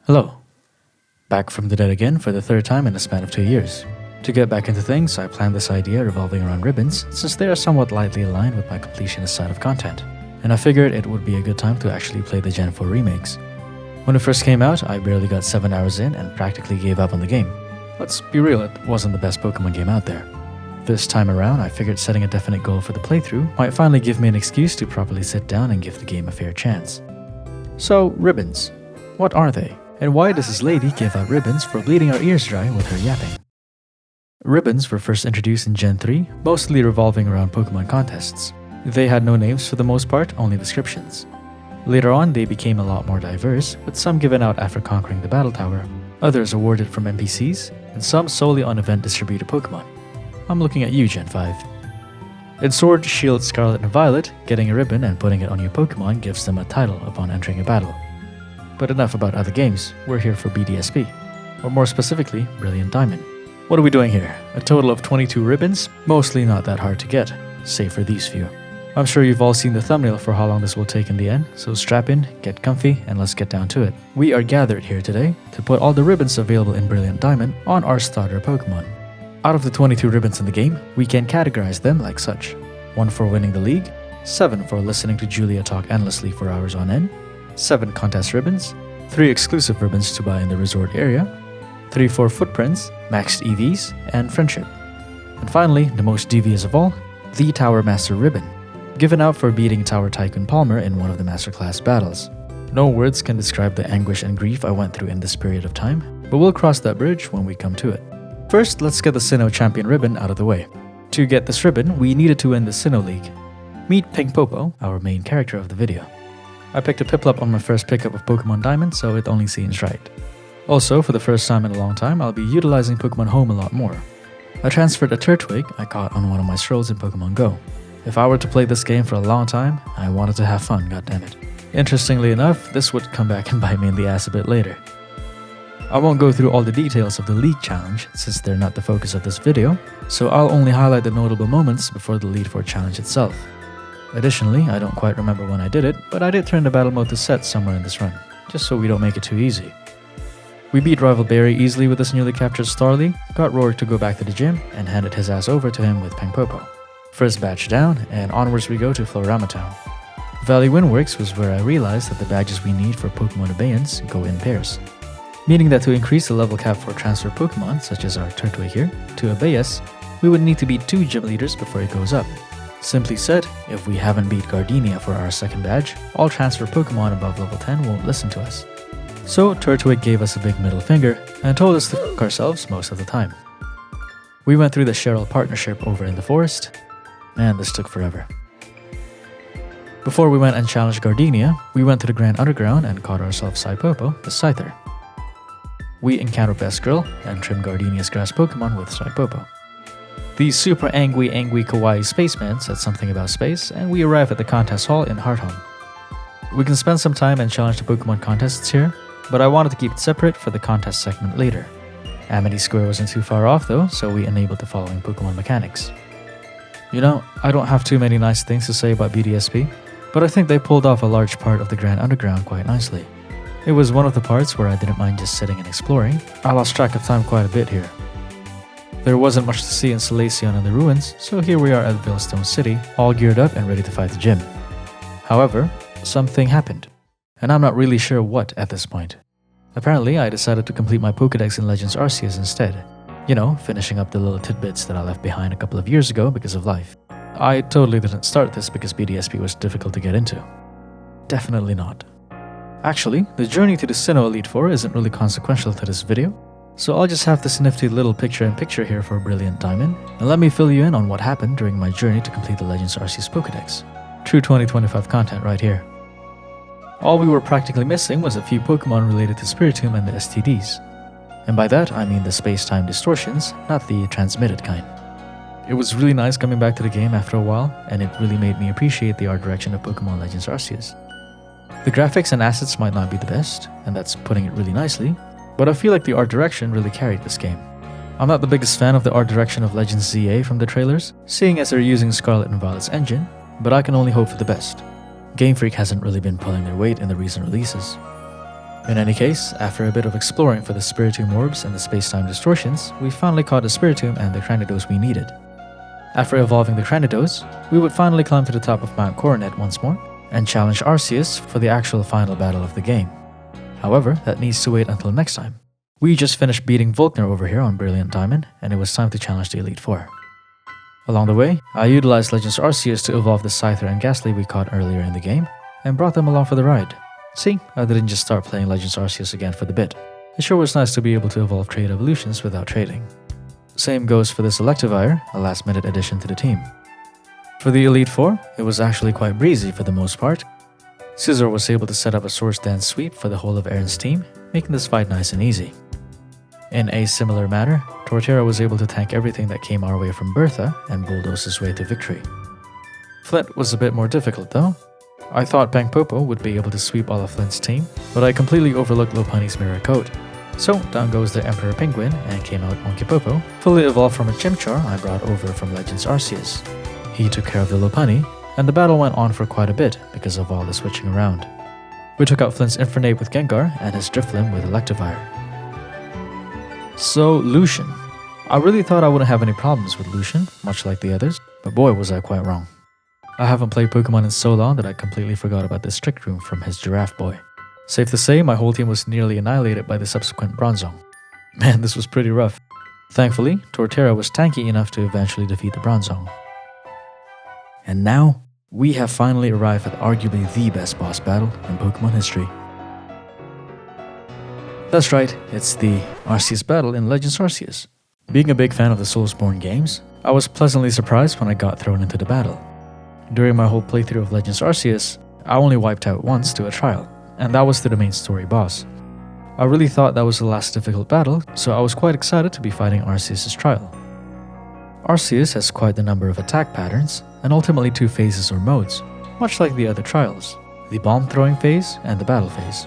Hello. Back from the dead again for the third time in a span of 2 years. To get back into things, I planned this idea revolving around ribbons, since they are somewhat lightly aligned with my completionist side of content, and I figured it would be a good time to actually play the Gen 4 remakes. When it first came out, I barely got 7 hours in and practically gave up on the game. Let's be real, it wasn't the best Pokemon game out there. This time around, I figured setting a definite goal for the playthrough might finally give me an excuse to properly sit down and give the game a fair chance. So, ribbons. What are they? And why does this lady give out ribbons for bleeding our ears dry with her yapping? Ribbons were first introduced in Gen 3, mostly revolving around Pokemon contests. They had no names for the most part, only descriptions. Later on, they became a lot more diverse, with some given out after conquering the Battle Tower, others awarded from NPCs, and some solely on event-distributed Pokemon. I'm looking at you, Gen 5. In Sword, Shield, Scarlet, and Violet, getting a ribbon and putting it on your Pokemon gives them a title upon entering a battle. But enough about other games, we're here for BDSP, or more specifically, Brilliant Diamond. What are we doing here? A total of 22 ribbons, mostly not that hard to get, save for these few. I'm sure you've all seen the thumbnail for how long this will take in the end, so strap in, get comfy, and let's get down to it. We are gathered here today to put all the ribbons available in Brilliant Diamond on our starter Pokemon. Out of the 22 ribbons in the game, we can categorize them like such. 1 for winning the league, 7 for listening to Julia talk endlessly for hours on end, 7 contest ribbons, 3 exclusive ribbons to buy in the resort area, 3 for footprints, maxed EVs, and friendship. And finally, the most devious of all, the Tower Master ribbon, given out for beating Tower Tycoon Palmer in one of the Masterclass battles. No words can describe the anguish and grief I went through in this period of time, but we'll cross that bridge when we come to it. First, let's get the Sinnoh Champion ribbon out of the way. To get this ribbon, we needed to win the Sinnoh League. Meet Pink Popo, our main character of the video. I picked a Piplup on my first pickup of Pokemon Diamond, so it only seems right. Also, for the first time in a long time, I'll be utilizing Pokemon Home a lot more. I transferred a Turtwig I caught on one of my strolls in Pokemon Go. If I were to play this game for a long time, I wanted to have fun, goddammit. Interestingly enough, this would come back and bite me in the ass a bit later. I won't go through all the details of the League Challenge, since they're not the focus of this video, so I'll only highlight the notable moments before the Lead 4 challenge itself. Additionally, I don't quite remember when I did it, but I did turn the battle mode to set somewhere in this run, just so we don't make it too easy. We beat Rival Barry easily with this newly captured Starly, got Rorik to go back to the gym, and handed his ass over to him with Pink Popo. First batch down, and onwards we go to Florama Town. Valley Windworks was where I realized that the badges we need for Pokemon Abeyance go in pairs. Meaning that to increase the level cap for transfer Pokemon, such as our Turtwig here, to Abeyance, we would need to beat 2 gym leaders before it goes up. Simply said, if we haven't beat Gardenia for our second badge, all transfer Pokemon above level 10 won't listen to us. So Turtwig gave us a big middle finger and told us to fuck ourselves most of the time. We went through the Cheryl partnership over in the forest, and this took forever. Before we went and challenged Gardenia, we went to the Grand Underground and caught ourselves Saipopo, the Scyther. We encountered Best Girl and trimmed Gardenia's grass Pokemon with Saipopo. The super angry kawaii spaceman said something about space, and we arrived at the contest hall in Hearthome. We can spend some time and challenge the Pokemon contests here, but I wanted to keep it separate for the contest segment later. Amity Square wasn't too far off though, so we enabled the following Pokemon mechanics. You know, I don't have too many nice things to say about BDSP, but I think they pulled off a large part of the Grand Underground quite nicely. It was one of the parts where I didn't mind just sitting and exploring. I lost track of time quite a bit here. There wasn't much to see in Salacion and the ruins, so here we are at Veilstone City, all geared up and ready to fight the gym. However, something happened, and I'm not really sure what at this point. Apparently, I decided to complete my Pokédex in Legends Arceus instead. You know, finishing up the little tidbits that I left behind a couple of years ago because of life. I totally didn't start this because BDSP was difficult to get into. Definitely not. Actually, the journey to the Sinnoh Elite Four isn't really consequential to this video, so I'll just have this nifty little picture-in-picture here for Brilliant Diamond, and let me fill you in on what happened during my journey to complete the Legends Arceus Pokédex. True 2025 content right here. All we were practically missing was a few Pokemon related to Spiritomb and the STDs. And by that, I mean the space-time distortions, not the transmitted kind. It was really nice coming back to the game after a while, and it really made me appreciate the art direction of Pokemon Legends Arceus. The graphics and assets might not be the best, and that's putting it really nicely, but I feel like the art direction really carried this game. I'm not the biggest fan of the art direction of Legends ZA from the trailers, seeing as they're using Scarlet and Violet's engine, but I can only hope for the best. Game Freak hasn't really been pulling their weight in the recent releases. In any case, after a bit of exploring for the Spiritomb orbs and the space-time distortions, we finally caught the Spiritomb and the Cranidos we needed. After evolving the Cranidos, we would finally climb to the top of Mount Coronet once more and challenge Arceus for the actual final battle of the game. However, that needs to wait until next time. We just finished beating Volkner over here on Brilliant Diamond, and it was time to challenge the Elite Four. Along the way, I utilized Legends Arceus to evolve the Scyther and Ghastly we caught earlier in the game, and brought them along for the ride. See, I didn't just start playing Legends Arceus again for the bit. It sure was nice to be able to evolve trade evolutions without trading. Same goes for the Selectivire, a last-minute addition to the team. For the Elite Four, it was actually quite breezy for the most part. Scizor was able to set up a Swords Dance sweep for the whole of Aaron's team, making this fight nice and easy. In a similar manner, Torterra was able to tank everything that came our way from Bertha and bulldoze his way to victory. Flint was a bit more difficult though. I thought Pangpopo would be able to sweep all of Flint's team, but I completely overlooked Lopunny's mirror coat. So down goes the Emperor Penguin and came out Monkeypopo, fully evolved from a Chimchar I brought over from Legends Arceus. He took care of the Lopunny, and the battle went on for quite a bit because of all the switching around. We took out Flint's Infernape with Gengar and his Drifloon with Electivire. So, Lucian. I really thought I wouldn't have any problems with Lucian, much like the others, but boy was I quite wrong. I haven't played Pokemon in so long that I completely forgot about this trick room from his Giraffe Boy. Safe to say, my whole team was nearly annihilated by the subsequent Bronzong. Man, this was pretty rough. Thankfully, Torterra was tanky enough to eventually defeat the Bronzong. And now, we have finally arrived at arguably the best boss battle in Pokemon history. That's right, it's the Arceus battle in Legends Arceus. Being a big fan of the Soulsborne games, I was pleasantly surprised when I got thrown into the battle. During my whole playthrough of Legends Arceus, I only wiped out once to a trial, and that was to the main story boss. I really thought that was the last difficult battle, so I was quite excited to be fighting Arceus' trial. Arceus has quite the number of attack patterns, and ultimately 2 phases or modes, much like the other trials, the bomb throwing phase and the battle phase.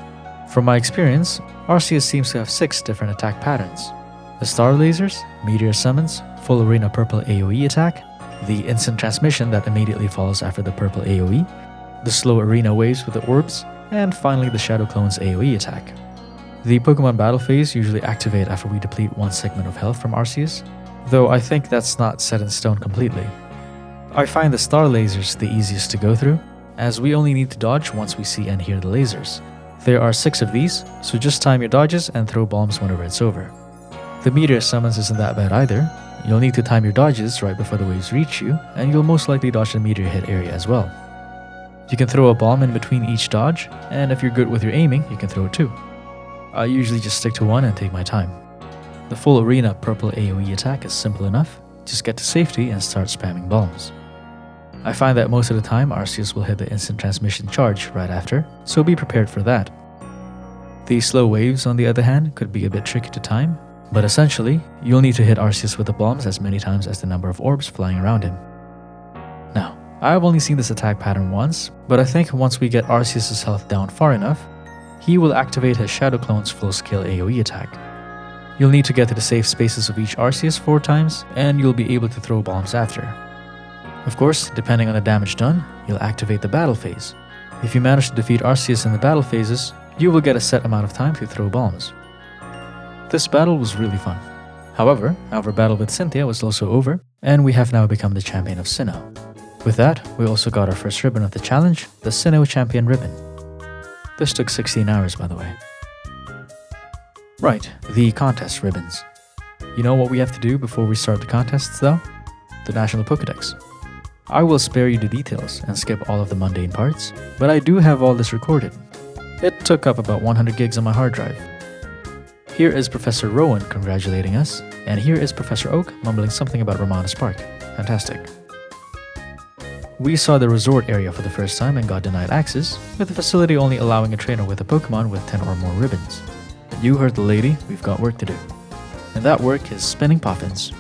From my experience, Arceus seems to have 6 different attack patterns. The Star Lasers, Meteor Summons, Full Arena Purple AoE attack, the Instant Transmission that immediately follows after the Purple AoE, the Slow Arena Waves with the Orbs, and finally the Shadow Clone's AoE attack. The Pokemon Battle phase usually activate after we deplete 1 segment of health from Arceus, though I think that's not set in stone completely. I find the Star Lasers the easiest to go through, as we only need to dodge once we see and hear the lasers. There are 6 of these, so just time your dodges and throw bombs whenever it's over. The Meteor Summons isn't that bad either. You'll need to time your dodges right before the waves reach you, and you'll most likely dodge the meteor hit area as well. You can throw a bomb in between each dodge, and if you're good with your aiming, you can throw 2. I usually just stick to 1 and take my time. The Full Arena Purple AoE attack is simple enough, just get to safety and start spamming bombs. I find that most of the time Arceus will hit the Instant Transmission charge right after, so be prepared for that. The Slow Waves, on the other hand, could be a bit tricky to time, but essentially, you'll need to hit Arceus with the bombs as many times as the number of orbs flying around him. Now, I've only seen this attack pattern once, but I think once we get Arceus' health down far enough, he will activate his Shadow Clone's full-scale AoE attack. You'll need to get to the safe spaces of each Arceus 4 times, and you'll be able to throw bombs after. Of course, depending on the damage done, you'll activate the battle phase. If you manage to defeat Arceus in the battle phases, you will get a set amount of time to throw bombs. This battle was really fun. However, our battle with Cynthia was also over, and we have now become the champion of Sinnoh. With that, we also got our first ribbon of the challenge, the Sinnoh Champion Ribbon. This took 16 hours, by the way. Right, the contest ribbons. You know what we have to do before we start the contests though? The National Pokédex. I will spare you the details and skip all of the mundane parts, but I do have all this recorded. It took up about 100 gigs on my hard drive. Here is Professor Rowan congratulating us, and here is Professor Oak mumbling something about Romanus Park. Fantastic. We saw the resort area for the first time and got denied access, with the facility only allowing a trainer with a Pokemon with 10 or more ribbons. You heard the lady, we've got work to do. And that work is spinning Poffins.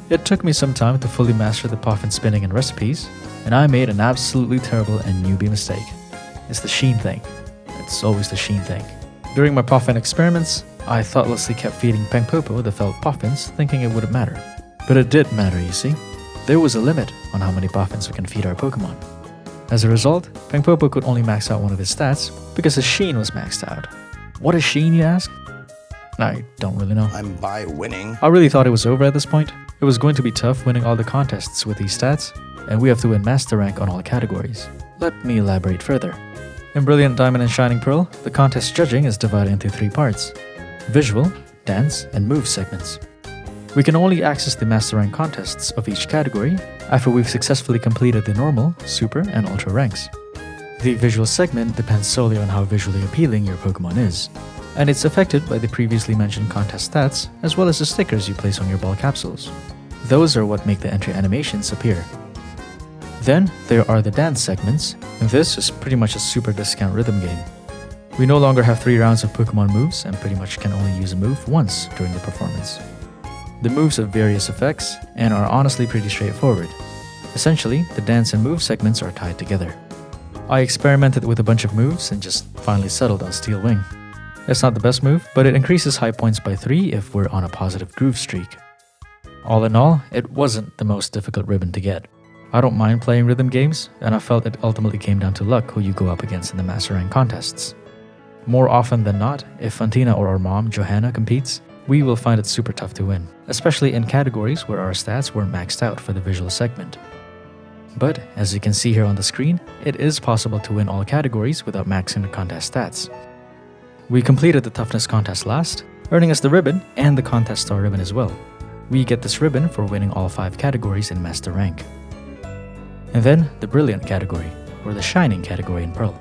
It took me some time to fully master the Poffin spinning and recipes, and I made an absolutely terrible and newbie mistake. It's the sheen thing. It's always the sheen thing. During my Poffin experiments, I thoughtlessly kept feeding Pangpopo the felt Poffins, thinking it wouldn't matter. But it did matter, you see. There was a limit on how many Poffins we can feed our Pokemon. As a result, Pangpopo could only max out one of his stats because his sheen was maxed out. What is Sheen, you ask? I don't really know. I'm by winning. I really thought it was over at this point. It was going to be tough winning all the contests with these stats, and we have to win Master Rank on all categories. Let me elaborate further. In Brilliant Diamond and Shining Pearl, the contest judging is divided into 3 parts: Visual, Dance, and Move segments. We can only access the Master Rank contests of each category after we've successfully completed the Normal, Super, and Ultra ranks. The Visual segment depends solely on how visually appealing your Pokemon is, and it's affected by the previously mentioned contest stats as well as the stickers you place on your ball capsules. Those are what make the entry animations appear. Then there are the Dance segments, and this is pretty much a super discount rhythm game. We no longer have 3 rounds of Pokemon moves and pretty much can only use a move once during the performance. The moves have various effects and are honestly pretty straightforward. Essentially, the dance and move segments are tied together. I experimented with a bunch of moves and just finally settled on Steel Wing. It's not the best move, but it increases high points by 3 if we're on a positive groove streak. All in all, it wasn't the most difficult ribbon to get. I don't mind playing rhythm games, and I felt it ultimately came down to luck who you go up against in the Master Rank contests. More often than not, if Fantina or our mom, Johanna, competes, we will find it super tough to win, especially in categories where our stats weren't maxed out for the visual segment. But, as you can see here on the screen, it is possible to win all categories without maxing the contest stats. We completed the toughness contest last, earning us the ribbon and the contest star ribbon as well. We get this ribbon for winning all 5 categories in Master Rank. And then, the Brilliant category, or the Shining category in Pearl.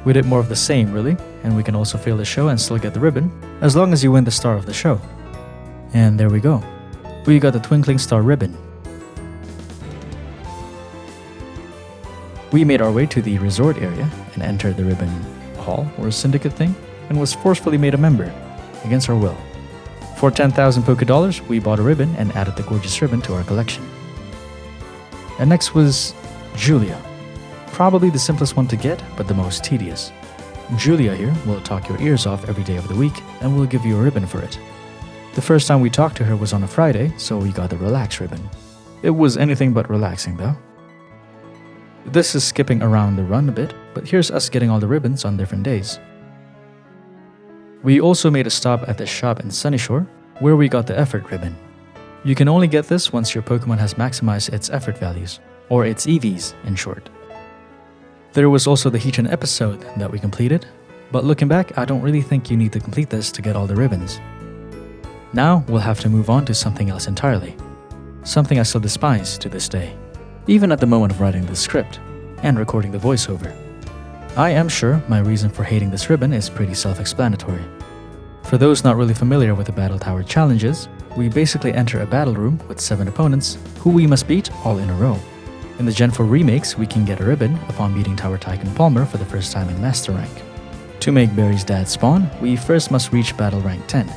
We did more of the same really, and we can also fail the show and still get the ribbon, as long as you win the star of the show. And there we go. We got the Twinkling Star ribbon. We made our way to the resort area and entered the ribbon hall or syndicate thing, and was forcefully made a member, against our will. For 10,000 Poké-Dollars, we bought a ribbon and added the gorgeous ribbon to our collection. And next was Julia. Probably the simplest one to get, but the most tedious. Julia here will talk your ears off every day of the week, and will give you a ribbon for it. The first time we talked to her was on a Friday, so we got the Relax ribbon. It was anything but relaxing though. This is skipping around the run a bit, but here's us getting all the ribbons on different days. We also made a stop at the shop in Sunnyshoire, where we got the Effort ribbon. You can only get this once your Pokemon has maximized its effort values, or its EVs in short. There was also the Heatran episode that we completed, but looking back, I don't really think you need to complete this to get all the ribbons. Now we'll have to move on to something else entirely. Something I still despise to this day, even at the moment of writing the script and recording the voiceover. I am sure my reason for hating this ribbon is pretty self-explanatory. For those not really familiar with the Battle Tower challenges, we basically enter a battle room with 7 opponents who we must beat all in a row. In the Gen 4 remakes, we can get a ribbon upon beating Tower Tycoon Palmer for the first time in Master Rank. To make Barry's dad spawn, we first must reach Battle Rank 10.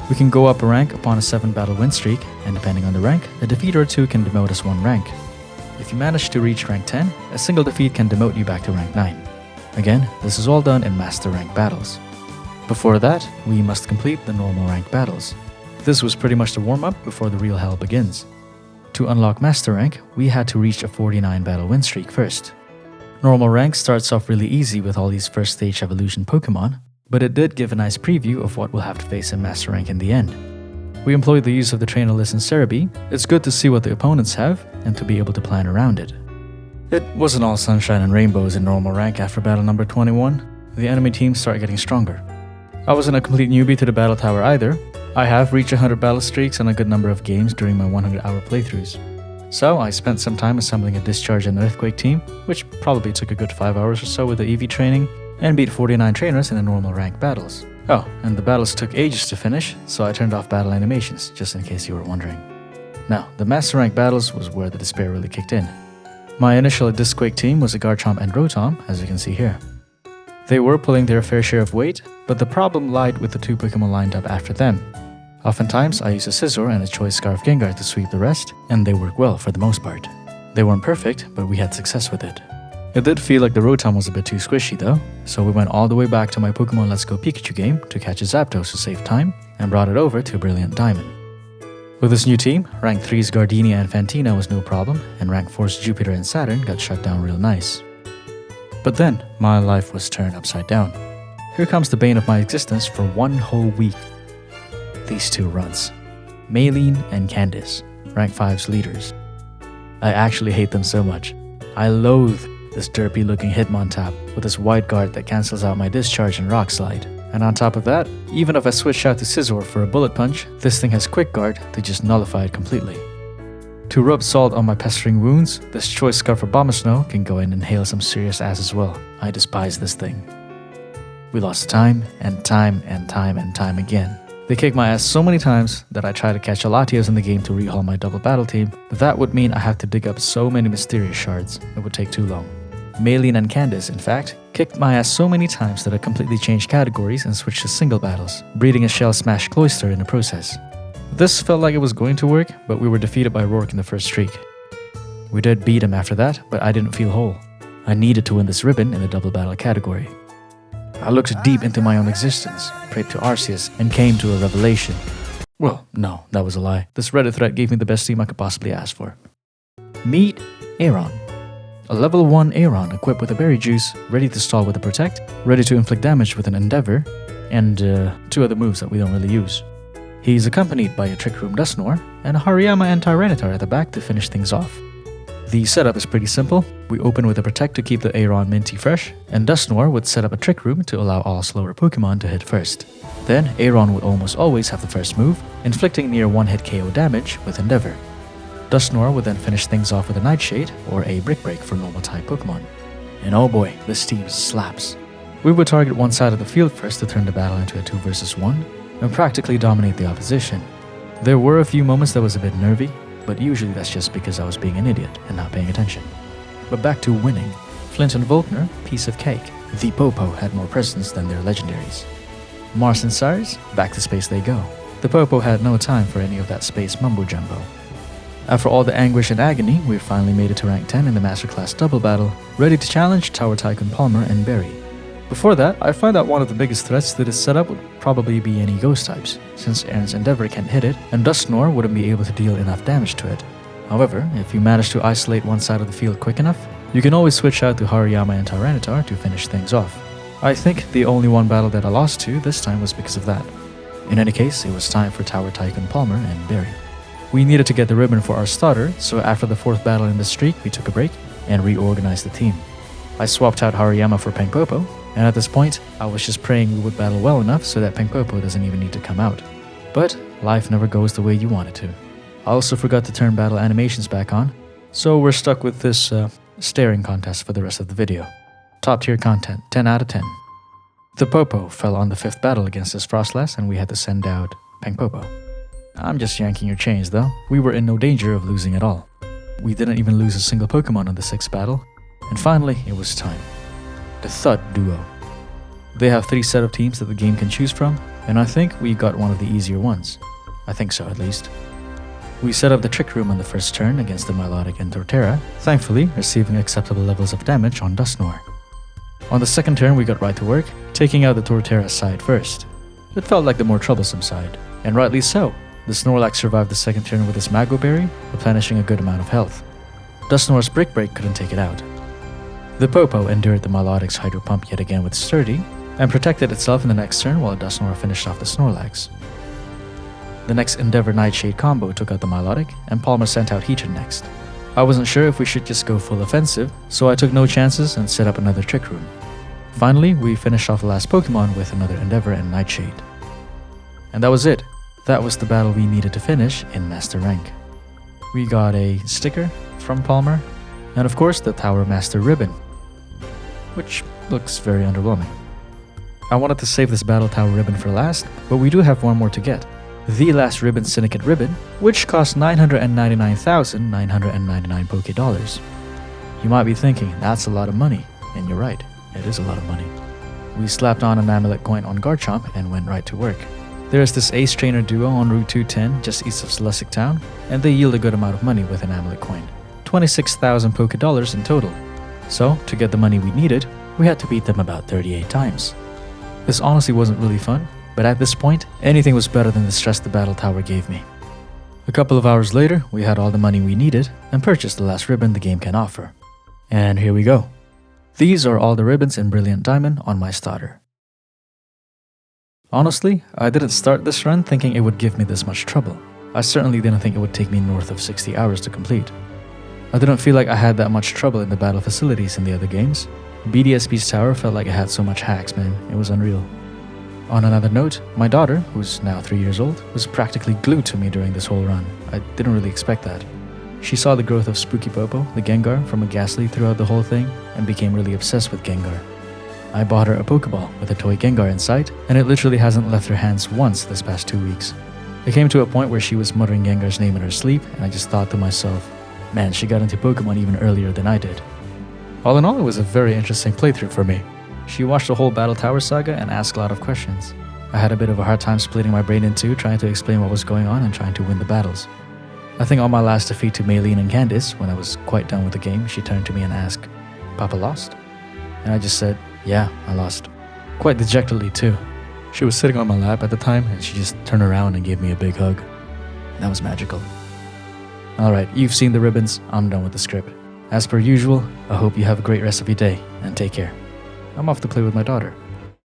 We can go up a rank upon a 7 battle win streak, and depending on the rank, a defeat or 2 can demote us 1 rank. If you manage to reach rank 10, a single defeat can demote you back to rank 9. Again, this is all done in Master Rank battles. Before that, we must complete the normal rank battles. This was pretty much the warm-up before the real hell begins. To unlock Master Rank, we had to reach a 49 battle win streak first. Normal rank starts off really easy with all these first stage evolution Pokemon, but it did give a nice preview of what we'll have to face in Master Rank in the end. We employed the use of the trainer list in Cerebi. It's good to see what the opponents have and to be able to plan around it. It wasn't all sunshine and rainbows in normal rank after battle number 21. The enemy teams started getting stronger. I wasn't a complete newbie to the Battle Tower either. I have reached 100 battle streaks and a good number of games during my 100-hour playthroughs. So I spent some time assembling a Discharge and Earthquake team, which probably took a good 5 hours or so with the EV training, and beat 49 trainers in the normal rank battles. Oh, and the battles took ages to finish, so I turned off battle animations, just in case you were wondering. Now, the Master Rank battles was where the despair really kicked in. My initial Disquake team was a Garchomp and Rotom, as you can see here. They were pulling their fair share of weight, but the problem lied with the 2 Pokemon lined up after them. Oftentimes, I use a Scizor and a Choice Scarf Gengar to sweep the rest, and they work well for the most part. They weren't perfect, but we had success with it. It did feel like the Rotom was a bit too squishy though, so we went all the way back to my Pokemon Let's Go Pikachu game to catch a Zapdos to save time, and brought it over to Brilliant Diamond. With this new team, rank 3's Gardenia and Fantina was no problem, and rank 4's Jupiter and Saturn got shut down real nice. But then, my life was turned upside down. here comes the bane of my existence for one whole week. These two runs. Maylene and Candice, rank 5's leaders. I actually hate them so much. I loathe this derpy looking Hitmon tab with this wide guard that cancels out my discharge and rock slide. And on top of that, even if I switch out to Scizor for a bullet punch, this thing has quick guard to just nullify it completely. To rub salt on my pestering wounds, this choice scarf for Abomasnow can go and inhale some serious ass as well. I despise this thing. We lost time and time and time and time again. They kicked my ass so many times that I tried to catch a Latios in the game to rehaul my double battle team, but that would mean I have to dig up so many mysterious shards, it would take too long. Maylene and Candice, in fact, kicked my ass so many times that I completely changed categories and switched to single battles, breeding a Shell Smash Cloyster in the process. This felt like it was going to work, but we were defeated by Rourke in the first streak. We did beat him after that, but I didn't feel whole. I needed to win this ribbon in the double battle category. I looked deep into my own existence, prayed to Arceus, and came to a revelation. Well, no, that was a lie. This Reddit thread gave me the best team I could possibly ask for. Meet Aron. A level 1 Aron equipped with a berry juice, ready to stall with a protect, ready to inflict damage with an endeavor, and 2 other moves that we don't really use. He's accompanied by a Trick Room Dusknoir, and a Hariyama and Tyranitar at the back to finish things off. The setup is pretty simple. We open with a Protect to keep the Aron minty fresh, and Dusknoir would set up a Trick Room to allow all slower Pokemon to hit first. Then, Aron would almost always have the first move, inflicting near 1-hit KO damage with Endeavor. Dusknoir would then finish things off with a Nightshade or a Brick Break for normal type Pokemon. And oh boy, this team slaps. We would target one side of the field first to turn the battle into a 2 versus 1, and practically dominate the opposition. There were a few moments that was a bit nervy, but usually that's just because I was being an idiot and not paying attention. But back to winning. Flint and Volkner, piece of cake. The Popo had more presence than their legendaries. Mars and Cyrus, back to space they go. The Popo had no time for any of that space mumbo-jumbo. After all the anguish and agony, we finally made it to rank 10 in the Masterclass double battle, ready to challenge Tower Tycoon Palmer and Berry. Before that, I find that one of the biggest threats to this setup would probably be any ghost types, since Aaron's Endeavor can't hit it, and Dusknoir wouldn't be able to deal enough damage to it. However, if you manage to isolate one side of the field quick enough, you can always switch out to Hariyama and Tyranitar to finish things off. I think the only one battle that I lost to this time was because of that. In any case, it was time for Tower Tycoon Palmer and Berry. We needed to get the ribbon for our starter, so after the 4th battle in the streak, we took a break and reorganized the team. I swapped out Hariyama for Pangpopo, and at this point, I was just praying we would battle well enough so that Pangpopo doesn't even need to come out. But life never goes the way you want it to. I also forgot to turn battle animations back on, so we're stuck with this staring contest for the rest of the video. Top tier content, 10 out of 10. The Popo fell on the 5th battle against his Frostlass and we had to send out Pangpopo. I'm just yanking your chains though. We were in no danger of losing at all. We didn't even lose a single Pokemon on the 6th battle. And finally, it was time. The Thud Duo. They have 3 set of teams that the game can choose from, and I think we got one of the easier ones. I think so, at least. We set up the Trick Room on the first turn against the Milotic and Torterra, thankfully receiving acceptable levels of damage on Dusknoir. On the 2nd turn, we got right to work, taking out the Torterra side first. It felt like the more troublesome side, and rightly so. The Snorlax survived the 2nd turn with his Mago Berry, replenishing a good amount of health. Dusknoir's Brick Break couldn't take it out. The Popo endured the Milotic's Hydro Pump yet again with Sturdy, and protected itself in the next turn while Dusknoir finished off the Snorlax. The next Endeavor Nightshade combo took out the Milotic, and Palmer sent out Heatran next. I wasn't sure if we should just go full offensive, so I took no chances and set up another Trick Room. Finally, we finished off the last Pokemon with another Endeavor and Nightshade. And that was it. That was the battle we needed to finish in Master Rank. We got a sticker from Palmer, and of course the Tower Master Ribbon, which looks very underwhelming. I wanted to save this Battle Tower Ribbon for last, but we do have one more to get. The Last Ribbon Syndicate Ribbon, which costs 999,999 Poké Dollars. You might be thinking, that's a lot of money, and you're right, it is a lot of money. We slapped on an amulet coin on Garchomp and went right to work. There's this Ace Trainer duo on Route 210 just east of Celestic Town, and they yield a good amount of money with an amulet coin. 26,000 Poké Dollars in total. So, to get the money we needed, we had to beat them about 38 times. This honestly wasn't really fun, but at this point, anything was better than the stress the Battle Tower gave me. A couple of hours later, we had all the money we needed and purchased the last ribbon the game can offer. And here we go. These are all the ribbons in Brilliant Diamond on my starter. Honestly, I didn't start this run thinking it would give me this much trouble. I certainly didn't think it would take me north of 60 hours to complete. I didn't feel like I had that much trouble in the battle facilities in the other games. BDSP's tower felt like it had so much hacks, man, it was unreal. On another note, my daughter, who's now 3 years old, was practically glued to me during this whole run. I didn't really expect that. She saw the growth of Spooky Popo, the Gengar, from a Ghastly throughout the whole thing, and became really obsessed with Gengar. I bought her a Pokeball with a toy Gengar inside, and it literally hasn't left her hands once this past 2 weeks. It came to a point where she was muttering Gengar's name in her sleep, and I just thought to myself, man, she got into Pokemon even earlier than I did. All in all, it was a very interesting playthrough for me. She watched the whole Battle Tower saga and asked a lot of questions. I had a bit of a hard time splitting my brain in two, trying to explain what was going on and trying to win the battles. I think on my last defeat to Maylene and Candice, when I was quite done with the game, she turned to me and asked, "Papa lost?" And I just said, "Yeah, I lost." Quite dejectedly too. She was sitting on my lap at the time and she just turned around and gave me a big hug. That was magical. Alright, you've seen the ribbons, I'm done with the script. As per usual, I hope you have a great rest of your day and take care. I'm off to play with my daughter.